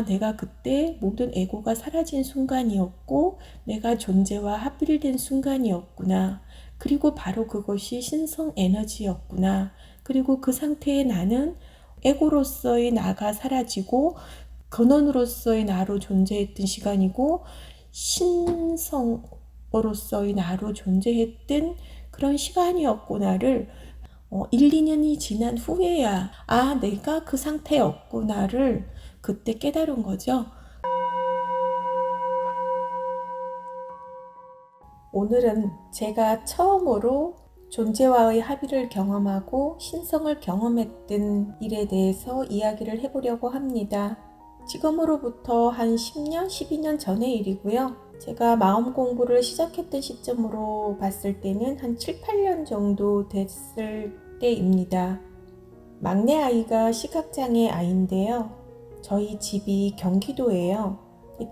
내가 그때 모든 에고가 사라진 순간이었고 내가 존재와 합일된 순간이었구나. 그리고 바로 그것이 신성 에너지였구나. 그리고 그 상태에 나는 에고로서의 나가 사라지고 근원으로서의 나로 존재했던 시간이고 신성으로서의 나로 존재했던 그런 시간이었구나를 1, 2년이 지난 후에야 내가 그 상태였구나를 그때 깨달은 거죠. 오늘은 제가 처음으로 존재와의 합의를 경험하고 신성을 경험했던 일에 대해서 이야기를 해보려고 합니다. 지금으로부터 한 10년, 12년 전의 일이고요. 제가 마음 공부를 시작했던 시점으로 봤을 때는 한 7, 8년 정도 됐을 때입니다. 막내 아이가 시각장애 아이인데요. 저희 집이 경기도예요.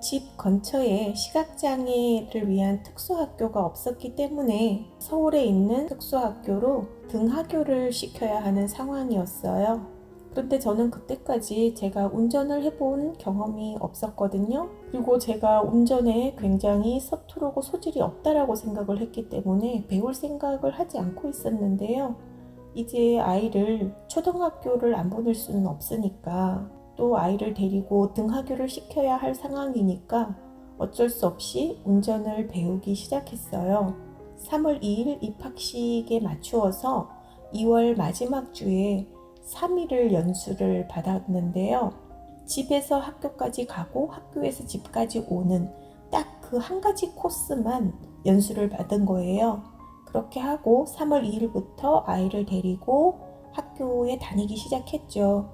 집 근처에 시각장애를 위한 특수학교가 없었기 때문에 서울에 있는 특수학교로 등하교를 시켜야 하는 상황이었어요. 그런데 저는 그때까지 제가 운전을 해본 경험이 없었거든요. 그리고 제가 운전에 굉장히 서투르고 소질이 없다라고 생각을 했기 때문에 배울 생각을 하지 않고 있었는데요. 이제 아이를 초등학교를 안 보낼 수는 없으니까 또 아이를 데리고 등하교를 시켜야 할 상황이니까 어쩔 수 없이 운전을 배우기 시작했어요. 3월 2일 입학식에 맞추어서 2월 마지막 주에 3일을 연수를 받았는데요. 집에서 학교까지 가고 학교에서 집까지 오는 딱 그 한 가지 코스만 연수를 받은 거예요. 그렇게 하고 3월 2일부터 아이를 데리고 학교에 다니기 시작했죠.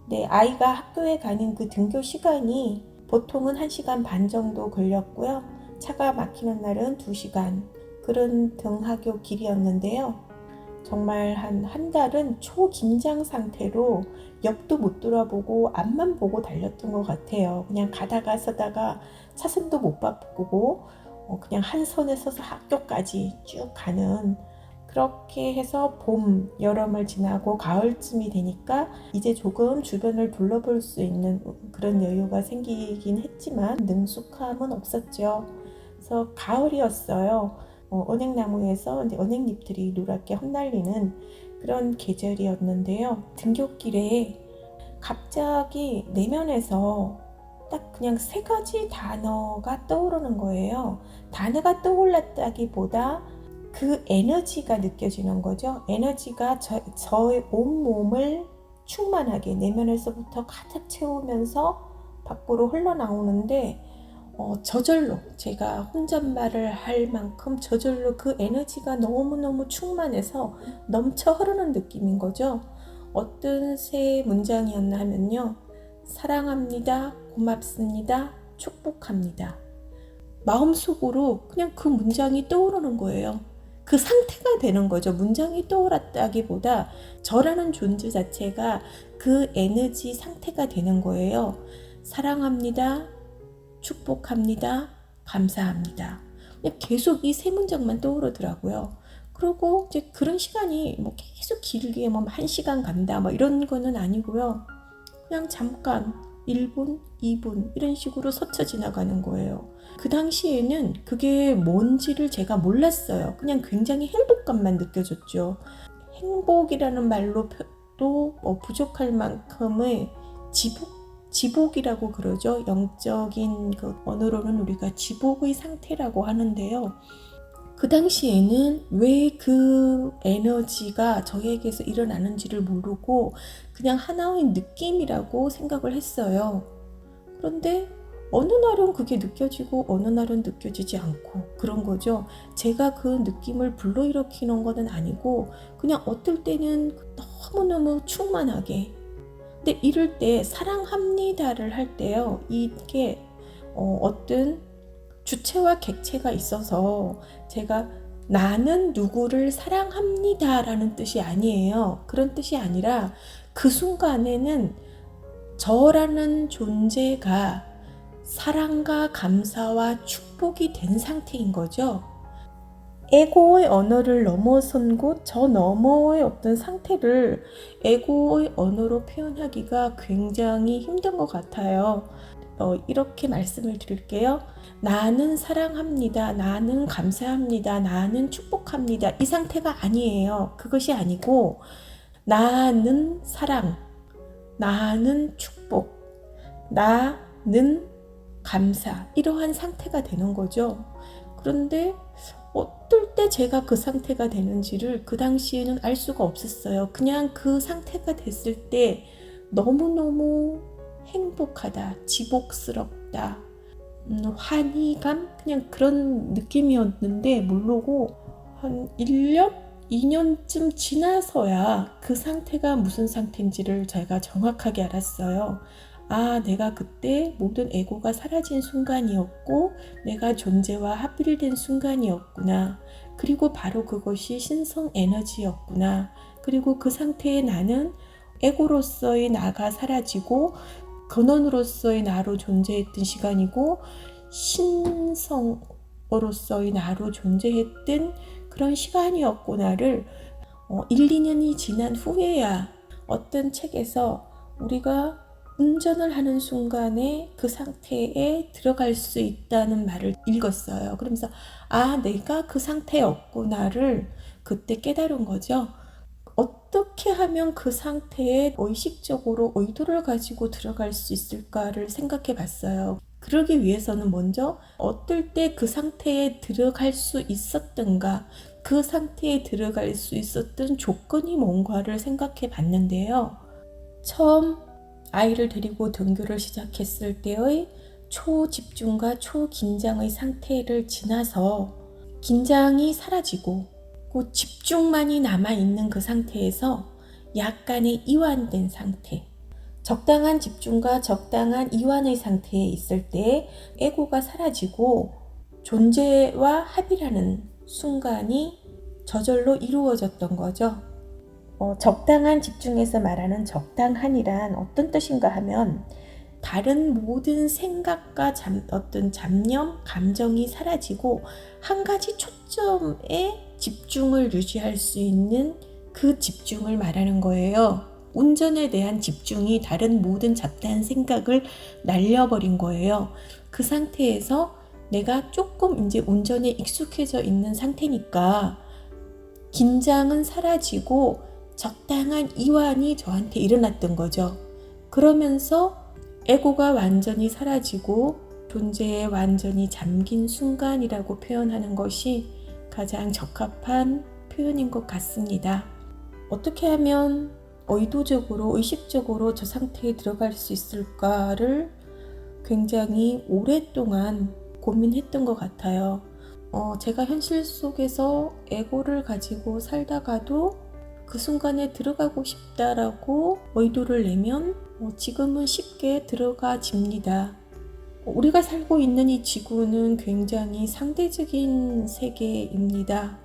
네, 아이가 학교에 가는 그 등교 시간이 보통은 1시간 반 정도 걸렸고요. 차가 막히는 날은 2시간. 그런 등하교 길이었는데요. 정말 한 달은 초긴장 상태로 옆도 못 돌아보고 앞만 보고 달렸던 것 같아요. 그냥 가다가 서다가 차선도 못 바꾸고 그냥 한 선에 서서 학교까지 쭉 가는, 그렇게 해서 봄, 여름을 지나고 가을쯤이 되니까 이제 조금 주변을 둘러볼 수 있는 그런 여유가 생기긴 했지만 능숙함은 없었죠. 그래서 가을이었어요. 은행나무에서 은행잎들이 누렇게 흩날리는 그런 계절이었는데요. 등굣길에 갑자기 내면에서 딱 그냥 3가지 단어가 떠오르는 거예요. 단어가 떠올랐다기보다 그 에너지가 느껴지는 거죠. 에너지가 저의 온몸을 충만하게 내면에서부터 가득 채우면서 밖으로 흘러나오는데 저절로 제가 혼잣말을 할 만큼 저절로 그 에너지가 너무너무 충만해서 넘쳐 흐르는 느낌인 거죠. 어떤 세 문장이었나 하면요. 사랑합니다. 고맙습니다. 축복합니다. 마음속으로 그냥 그 문장이 떠오르는 거예요. 그 상태가 되는 거죠. 문장이 떠올랐다기보다 저라는 존재 자체가 그 에너지 상태가 되는 거예요. 사랑합니다. 축복합니다. 감사합니다. 그냥 계속 이 3문장만 떠오르더라고요. 그리고 이제 그런 시간이 계속 길게 1시간 간다 이런 거는 아니고요. 그냥 잠깐 1분, 2분 이런 식으로 스쳐 지나가는 거예요. 그 당시에는 그게 뭔지를 제가 몰랐어요. 그냥 굉장히 행복감만 느껴졌죠. 행복이라는 말로도 부족할 만큼의 지복이라고 그러죠. 영적인 그 언어로는 우리가 지복의 상태라고 하는데요. 그 당시에는 왜 그 에너지가 저에게서 일어나는지를 모르고 그냥 하나의 느낌이라고 생각을 했어요. 그런데 어느 날은 그게 느껴지고 어느 날은 느껴지지 않고 그런 거죠. 제가 그 느낌을 불러일으키는 것은 아니고 그냥 어떨 때는 너무너무 충만하게, 근데 이럴 때 사랑합니다를 할 때요, 이게 어떤 주체와 객체가 있어서 제가 나는 누구를 사랑합니다 라는 뜻이 아니에요. 그런 뜻이 아니라 그 순간에는 저라는 존재가 사랑과 감사와 축복이 된 상태인 거죠. 에고의 언어를 넘어선 곳, 저 너머의 어떤 상태를 에고의 언어로 표현하기가 굉장히 힘든 것 같아요. 이렇게 말씀을 드릴게요. 나는 사랑합니다. 나는 감사합니다. 나는 축복합니다. 이 상태가 아니에요. 그것이 아니고 나는 사랑, 나는 축복, 나는 감사, 이러한 상태가 되는 거죠. 그런데 어떨 때 제가 그 상태가 되는지를 그 당시에는 알 수가 없었어요. 그냥 그 상태가 됐을 때 너무너무 행복하다, 지복스럽다, 환희감, 그냥 그런 느낌이었는데, 모르고 한 1년? 2년쯤 지나서야 그 상태가 무슨 상태인지를 제가 정확하게 알았어요. 아, 내가 그때 모든 에고가 사라진 순간이었고 내가 존재와 합일된 순간이었구나. 그리고 바로 그것이 신성 에너지였구나. 그리고 그 상태에 나는 에고로서의 나가 사라지고 근원으로서의 나로 존재했던 시간이고 신성으로서의 나로 존재했던 그런 시간이었구나를 1, 2년이 지난 후에야 어떤 책에서 우리가 운전을 하는 순간에 그 상태에 들어갈 수 있다는 말을 읽었어요. 그러면서 아, 내가 그 상태였구나를 그때 깨달은 거죠. 어떻게 하면 그 상태에 의식적으로 의도를 가지고 들어갈 수 있을까를 생각해 봤어요. 그러기 위해서는 먼저 어떨 때 그 상태에 들어갈 수 있었던가, 그 상태에 들어갈 수 있었던 조건이 뭔가를 생각해 봤는데요. 처음 아이를 데리고 등교를 시작했을 때의 초집중과 초긴장의 상태를 지나서 긴장이 사라지고 그 집중만이 남아있는 그 상태에서 약간의 이완된 상태, 적당한 집중과 적당한 이완의 상태에 있을 때 에고가 사라지고 존재와 합이라는 순간이 저절로 이루어졌던 거죠. 적당한 집중에서 말하는 적당한이란 어떤 뜻인가 하면 다른 모든 생각과 어떤 잡념, 감정이 사라지고 한 가지 초점에 집중을 유지할 수 있는 그 집중을 말하는 거예요. 운전에 대한 집중이 다른 모든 잡다한 생각을 날려버린 거예요. 그 상태에서 내가 조금 이제 운전에 익숙해져 있는 상태니까 긴장은 사라지고 적당한 이완이 저한테 일어났던 거죠. 그러면서 에고가 완전히 사라지고 존재에 완전히 잠긴 순간이라고 표현하는 것이 가장 적합한 표현인 것 같습니다. 어떻게 하면 의도적으로, 의식적으로 저 상태에 들어갈 수 있을까를 굉장히 오랫동안 고민했던 것 같아요. 제가 현실 속에서 에고를 가지고 살다가도 그 순간에 들어가고 싶다라고 의도를 내면 지금은 쉽게 들어가집니다. 우리가 살고 있는 이 지구는 굉장히 상대적인 세계입니다.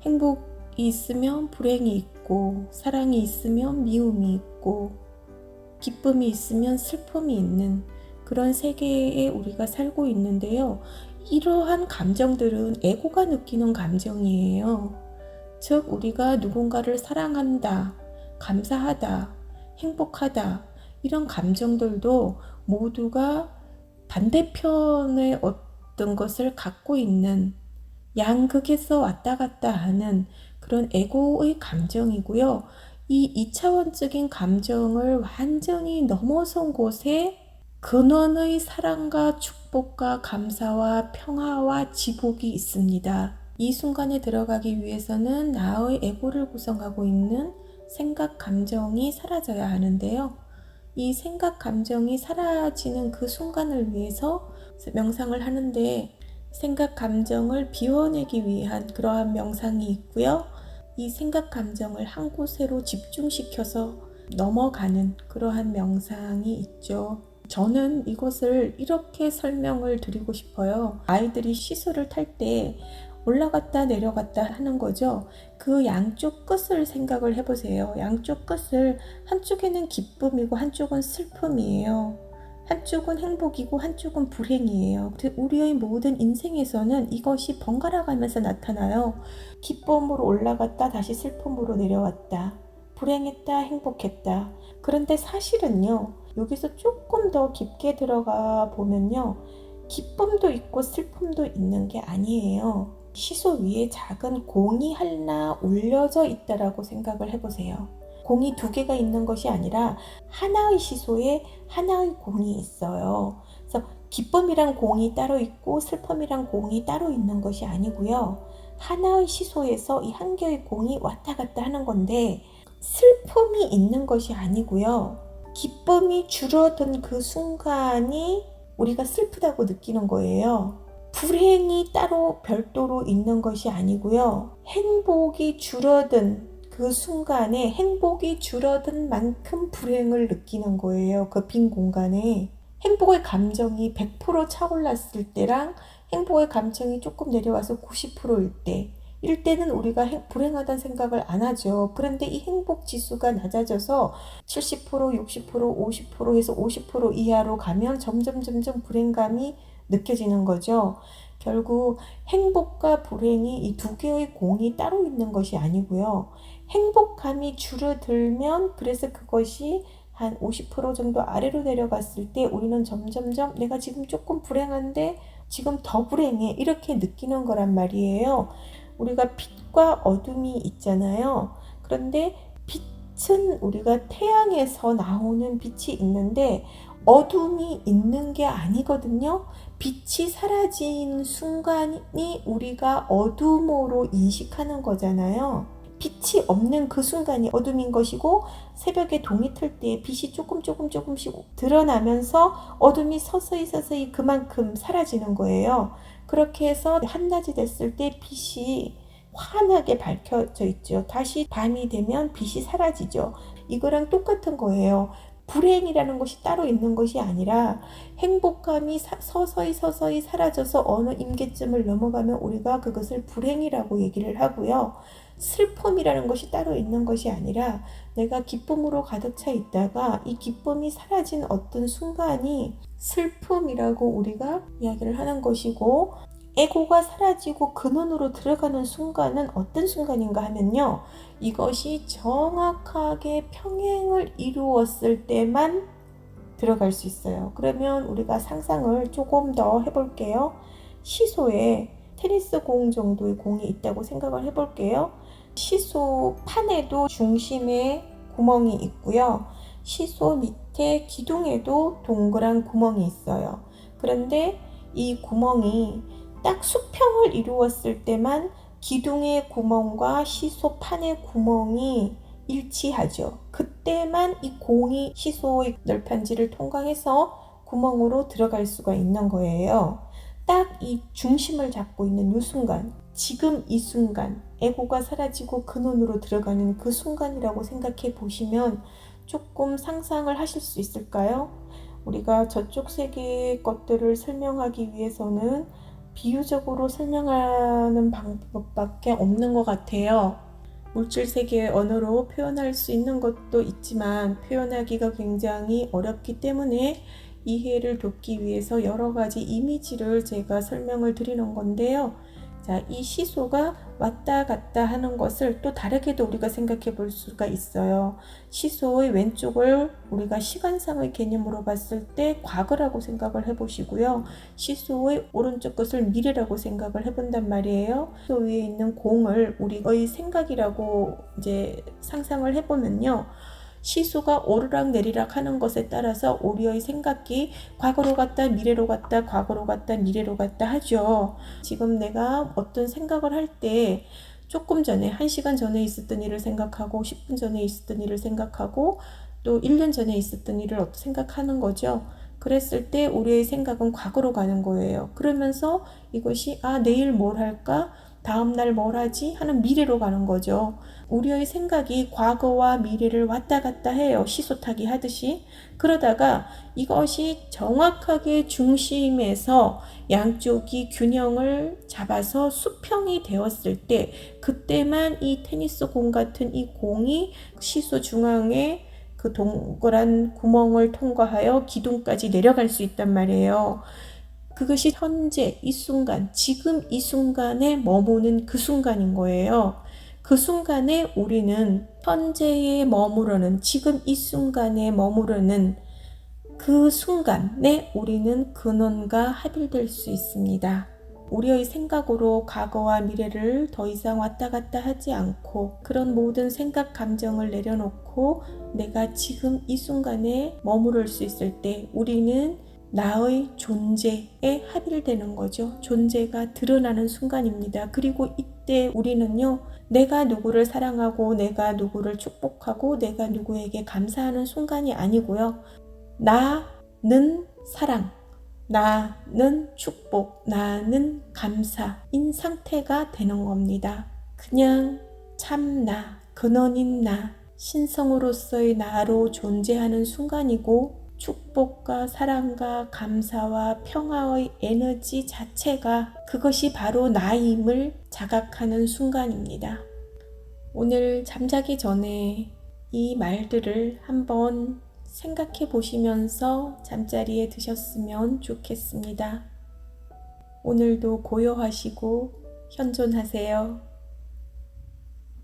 행복이 있으면 불행이 있고, 사랑이 있으면 미움이 있고, 기쁨이 있으면 슬픔이 있는 그런 세계에 우리가 살고 있는데요. 이러한 감정들은 에고가 느끼는 감정이에요. 즉, 우리가 누군가를 사랑한다, 감사하다, 행복하다, 이런 감정들도 모두가 반대편의 어떤 것을 갖고 있는 양극에서 왔다 갔다 하는 그런 에고의 감정이고요. 이 2차원적인 감정을 완전히 넘어선 곳에 근원의 사랑과 축복과 감사와 평화와 지복이 있습니다. 이 순간에 들어가기 위해서는 나의 에고를 구성하고 있는 생각, 감정이 사라져야 하는데요. 이 생각, 감정이 사라지는 그 순간을 위해서 명상을 하는데 생각, 감정을 비워내기 위한 그러한 명상이 있고요. 이 생각, 감정을 한 곳으로 집중시켜서 넘어가는 그러한 명상이 있죠. 저는 이것을 이렇게 설명을 드리고 싶어요. 아이들이 시소를 탈 때 올라갔다 내려갔다 하는 거죠. 그 양쪽 끝을 생각을 해보세요. 양쪽 끝을 한쪽에는 기쁨이고 한쪽은 슬픔이에요. 한쪽은 행복이고 한쪽은 불행이에요. 우리의 모든 인생에서는 이것이 번갈아 가면서 나타나요. 기쁨으로 올라갔다 다시 슬픔으로 내려왔다. 불행했다 행복했다. 그런데 사실은요, 여기서 조금 더 깊게 들어가 보면요, 기쁨도 있고 슬픔도 있는 게 아니에요. 시소 위에 작은 공이 하나 올려져 있다라고 생각을 해보세요. 공이 두 개가 있는 것이 아니라 하나의 시소에 하나의 공이 있어요. 그래서 기쁨이란 공이 따로 있고 슬픔이란 공이 따로 있는 것이 아니고요. 하나의 시소에서 이 한 개의 공이 왔다 갔다 하는 건데, 슬픔이 있는 것이 아니고요. 기쁨이 줄어든 그 순간이 우리가 슬프다고 느끼는 거예요. 불행이 따로 별도로 있는 것이 아니고요. 행복이 줄어든 그 순간에 행복이 줄어든 만큼 불행을 느끼는 거예요. 그 빈 공간에. 행복의 감정이 100% 차올랐을 때랑 행복의 감정이 조금 내려와서 90%일 때, 때는 우리가 불행하다는 생각을 안 하죠. 그런데 이 행복 지수가 낮아져서 70%, 60%, 50% 해서 50% 이하로 가면 점점 불행감이 느껴지는 거죠. 결국 행복과 불행이 이 두 개의 공이 따로 있는 것이 아니고요. 행복감이 줄어들면, 그래서 그것이 한 50% 정도 아래로 내려갔을 때 우리는 점점점 내가 지금 조금 불행한데 지금 더 불행해, 이렇게 느끼는 거란 말이에요. 우리가 빛과 어둠이 있잖아요. 그런데 빛은 우리가 태양에서 나오는 빛이 있는데 어둠이 있는 게 아니거든요. 빛이 사라진 순간이 우리가 어둠으로 인식하는 거잖아요. 빛이 없는 그 순간이 어둠인 것이고, 새벽에 동이 틀 때 빛이 조금씩 드러나면서 어둠이 서서히 그만큼 사라지는 거예요. 그렇게 해서 한낮이 됐을 때 빛이 환하게 밝혀져 있죠. 다시 밤이 되면 빛이 사라지죠. 이거랑 똑같은 거예요. 불행이라는 것이 따로 있는 것이 아니라 행복감이 서서히 사라져서 어느 임계점을 넘어가면 우리가 그것을 불행이라고 얘기를 하고요. 슬픔이라는 것이 따로 있는 것이 아니라 내가 기쁨으로 가득 차 있다가 이 기쁨이 사라진 어떤 순간이 슬픔이라고 우리가 이야기를 하는 것이고, 에고가 사라지고 근원으로 들어가는 순간은 어떤 순간인가 하면요, 이것이 정확하게 평행을 이루었을 때만 들어갈 수 있어요. 그러면 우리가 상상을 조금 더 해볼게요. 시소에 테니스 공 정도의 공이 있다고 생각을 해볼게요. 시소 판에도 중심에 구멍이 있고요. 시소 밑에 기둥에도 동그란 구멍이 있어요. 그런데 이 구멍이 딱 수평을 이루었을 때만 기둥의 구멍과 시소 판의 구멍이 일치하죠. 그때만 이 공이 시소의 널판지를 통과해서 구멍으로 들어갈 수가 있는 거예요. 딱 이 중심을 잡고 있는 이 순간, 지금 이 순간, 에고가 사라지고 근원으로 들어가는 그 순간이라고 생각해 보시면 조금 상상을 하실 수 있을까요? 우리가 저쪽 세계의 것들을 설명하기 위해서는 비유적으로 설명하는 방법밖에 없는 것 같아요. 물질 세계의 언어로 표현할 수 있는 것도 있지만 표현하기가 굉장히 어렵기 때문에 이해를 돕기 위해서 여러 가지 이미지를 제가 설명을 드리는 건데요. 자, 이 시소가 왔다 갔다 하는 것을 또 다르게도 우리가 생각해 볼 수가 있어요. 시소의 왼쪽을 우리가 시간상의 개념으로 봤을 때 과거라고 생각을 해보시고요. 시소의 오른쪽 것을 미래라고 생각을 해본단 말이에요. 시소 위에 있는 공을 우리의 생각이라고 이제 상상을 해보면요. 시소가 오르락 내리락 하는 것에 따라서 우리의 생각이 과거로 갔다 미래로 갔다 과거로 갔다 미래로 갔다 하죠. 지금 내가 어떤 생각을 할 때 조금 전에 1시간 전에 있었던 일을 생각하고 10분 전에 있었던 일을 생각하고 또 1년 전에 있었던 일을 생각하는 거죠. 그랬을 때 우리의 생각은 과거로 가는 거예요. 그러면서 이것이 내일 뭘 할까? 다음날 뭘 하지? 하는 미래로 가는 거죠. 우리의 생각이 과거와 미래를 왔다 갔다 해요. 시소타기 하듯이. 그러다가 이것이 정확하게 중심에서 양쪽이 균형을 잡아서 수평이 되었을 때, 그때만 이 테니스 공 같은 이 공이 시소 중앙에 그 동그란 구멍을 통과하여 기둥까지 내려갈 수 있단 말이에요. 그것이 현재 이 순간, 지금 이 순간에 머무는 그 순간인 거예요. 그 순간에 우리는 현재에 머무르는, 지금 이 순간에 머무르는 그 순간에 우리는 근원과 합일될 수 있습니다. 우리의 생각으로 과거와 미래를 더 이상 왔다 갔다 하지 않고 그런 모든 생각, 감정을 내려놓고 내가 지금 이 순간에 머무를 수 있을 때 우리는 나의 존재에 합일되는 거죠. 존재가 드러나는 순간입니다. 그리고 이때 우리는요, 내가 누구를 사랑하고 내가 누구를 축복하고 내가 누구에게 감사하는 순간이 아니고요. 나는 사랑, 나는 축복, 나는 감사인 상태가 되는 겁니다. 그냥 참나, 근원인 나, 신성으로서의 나로 존재하는 순간이고 축복과 사랑과 감사와 평화의 에너지 자체가 그것이 바로 나임을 자각하는 순간입니다. 오늘 잠자기 전에 이 말들을 한번 생각해 보시면서 잠자리에 드셨으면 좋겠습니다. 오늘도 고요하시고 현존하세요.